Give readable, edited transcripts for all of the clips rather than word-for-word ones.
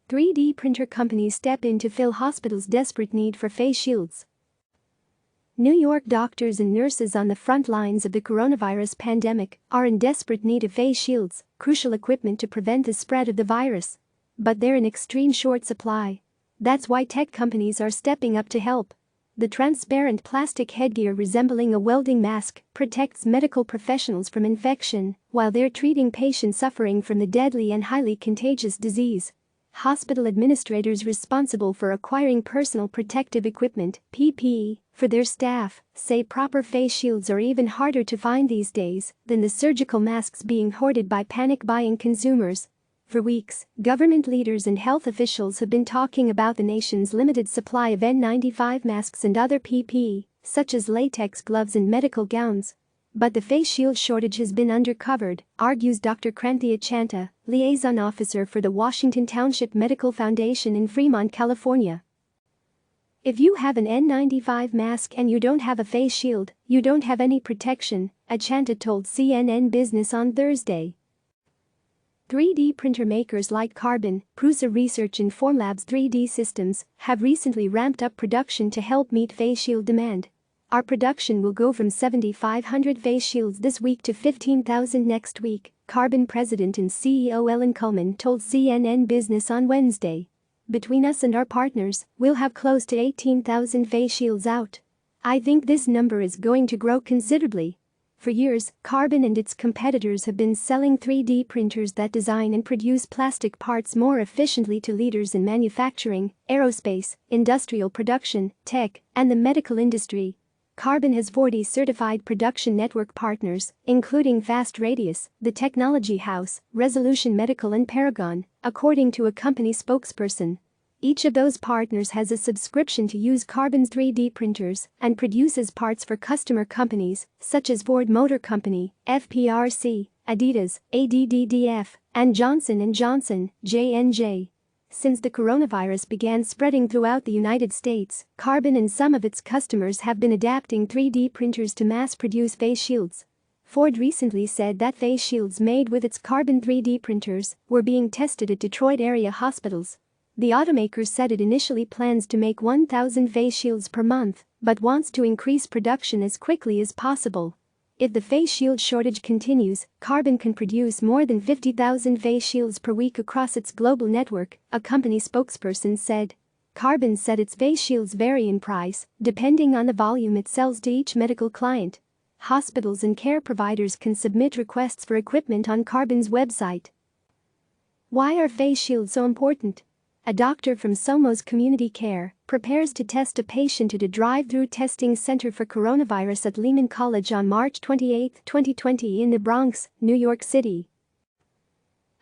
3D printer companies step in to fill hospitals' desperate need for face shields. New York doctors and nurses on the front lines of the coronavirus pandemic are in desperate need of face shields, crucial equipment to prevent the spread of the virus. But they're in extreme short supply. That's why tech companies are stepping up to help. The transparent plastic headgear resembling a welding mask protects medical professionals from infection while they're treating patients suffering from the deadly and highly contagious disease. Hospital administrators responsible for acquiring personal protective equipment, PPE, for their staff say proper face shields are even harder to find these days than the surgical masks being hoarded by panic-buying consumers. For weeks, government leaders and health officials have been talking about the nation's limited supply of N95 masks and other PPE, such as latex gloves and medical gowns. But the face shield shortage has been undercovered, argues Dr. Kranthi Achanta, liaison officer for the Washington Township Medical Foundation in Fremont, California. If you have an N95 mask and you don't have a face shield, you don't have any protection, Achanta told CNN Business on Thursday. 3D printer makers like Kullman, Prusa Research and Formlabs 3D systems have recently ramped up production to help meet face shield demand. Our production will go from 7,500 face shields this week to 15,000 next week, Kullman president and CEO Ellen Kullman told CNN Business on Wednesday. Between us and our partners, we'll have close to 18,000 face shields out. I think this number is going to grow considerably. For years, Kullman and its competitors have been selling 3D printers that design and produce plastic parts more efficiently to leaders in manufacturing, aerospace, industrial production, tech, and the medical industry. Kullman has 40 certified production network partners, including Fast Radius, the Technology House, Resolution Medical and Paragon, according to a company spokesperson. Each of those partners has a subscription to use Kullman's 3D printers and produces parts for customer companies such as Ford Motor Company, FPRC, Adidas, ADDDF, and Johnson & Johnson, J&J. Since the coronavirus began spreading throughout the United States, Kullman and some of its customers have been adapting 3D printers to mass-produce face shields. Ford recently said that face shields made with its Kullman 3D printers were being tested at Detroit-area hospitals. The automaker said it initially plans to make 1,000 face shields per month, but wants to increase production as quickly as possible. If the face shield shortage continues, Kullman can produce more than 50,000 face shields per week across its global network, a company spokesperson said. Kullman said its face shields vary in price, depending on the volume it sells to each medical client. Hospitals and care providers can submit requests for equipment on Kullman's website. Why are face shields so important? A doctor from Somos Community Care prepares to test a patient at a drive-through testing center for coronavirus at Lehman College on March 28, 2020 in the Bronx, New York City.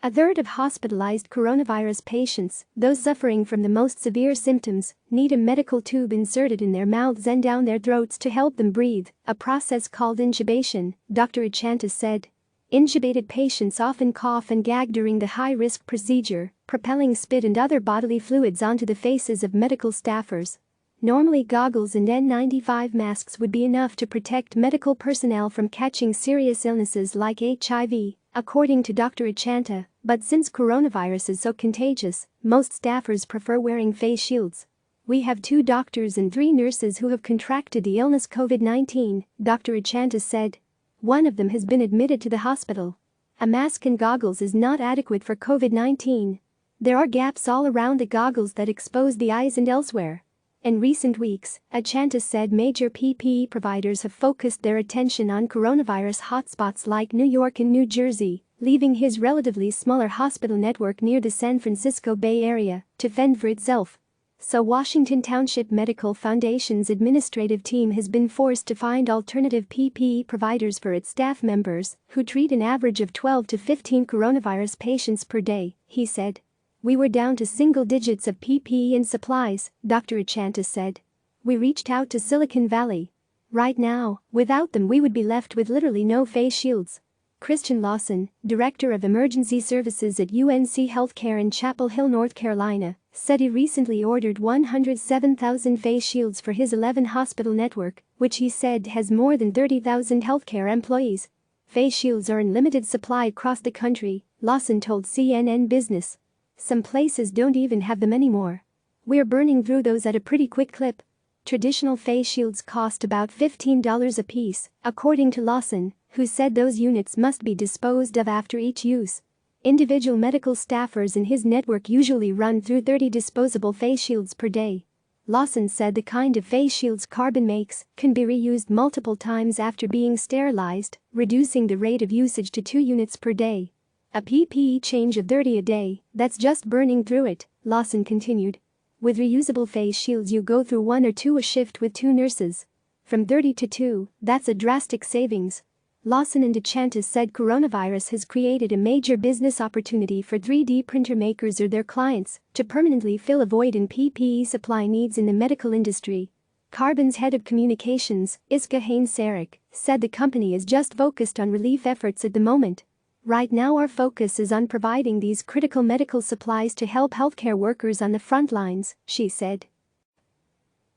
A third of hospitalized coronavirus patients, those suffering from the most severe symptoms, need a medical tube inserted in their mouths and down their throats to help them breathe, a process called intubation, Dr. Achanta said. Intubated patients often cough and gag during the high-risk procedure, propelling spit and other bodily fluids onto the faces of medical staffers. Normally goggles and N95 masks would be enough to protect medical personnel from catching serious illnesses like HIV, according to Dr. Achanta, but since coronavirus is so contagious, most staffers prefer wearing face shields. We have 2 doctors and 3 nurses who have contracted the illness COVID-19, Dr. Achanta said. One of them has been admitted to the hospital. A mask and goggles is not adequate for COVID-19. There are gaps all around the goggles that expose the eyes and elsewhere. In recent weeks, Achanta said major PPE providers have focused their attention on coronavirus hotspots like New York and New Jersey, leaving his relatively smaller hospital network near the San Francisco Bay Area to fend for itself. So Washington Township Medical Foundation's administrative team has been forced to find alternative PPE providers for its staff members, who treat an average of 12 to 15 coronavirus patients per day, he said. We were down to single digits of PPE and supplies, Dr. Achanta said. We reached out to Silicon Valley. Right now, without them we would be left with literally no face shields. Christian Lawson, director of emergency services at UNC Healthcare in Chapel Hill, North Carolina, said he recently ordered 107,000 face shields for his 11 hospital network, which he said has more than 30,000 healthcare employees. Face shields are in limited supply across the country, Lawson told CNN Business. Some places don't even have them anymore. We're burning through those at a pretty quick clip. Traditional face shields cost about $15 a piece, according to Lawson, who said those units must be disposed of after each use. Individual medical staffers in his network usually run through 30 disposable face shields per day. Lawson said the kind of face shields Carbon makes can be reused multiple times after being sterilized, reducing the rate of usage to 2 units per day. A PPE change of 30 a day, that's just burning through it, Lawson continued. With reusable face shields you go through 1 or 2 a shift with 2 nurses. From 30 to 2, that's a drastic savings. Lawson and Achanta said coronavirus has created a major business opportunity for 3D printer makers or their clients to permanently fill a void in PPE supply needs in the medical industry. Carbon's head of communications, Iska Hain-Sarek, said the company is just focused on relief efforts at the moment. Right now our focus is on providing these critical medical supplies to help healthcare workers on the front lines, she said.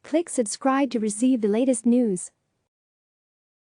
Click subscribe to receive the latest news.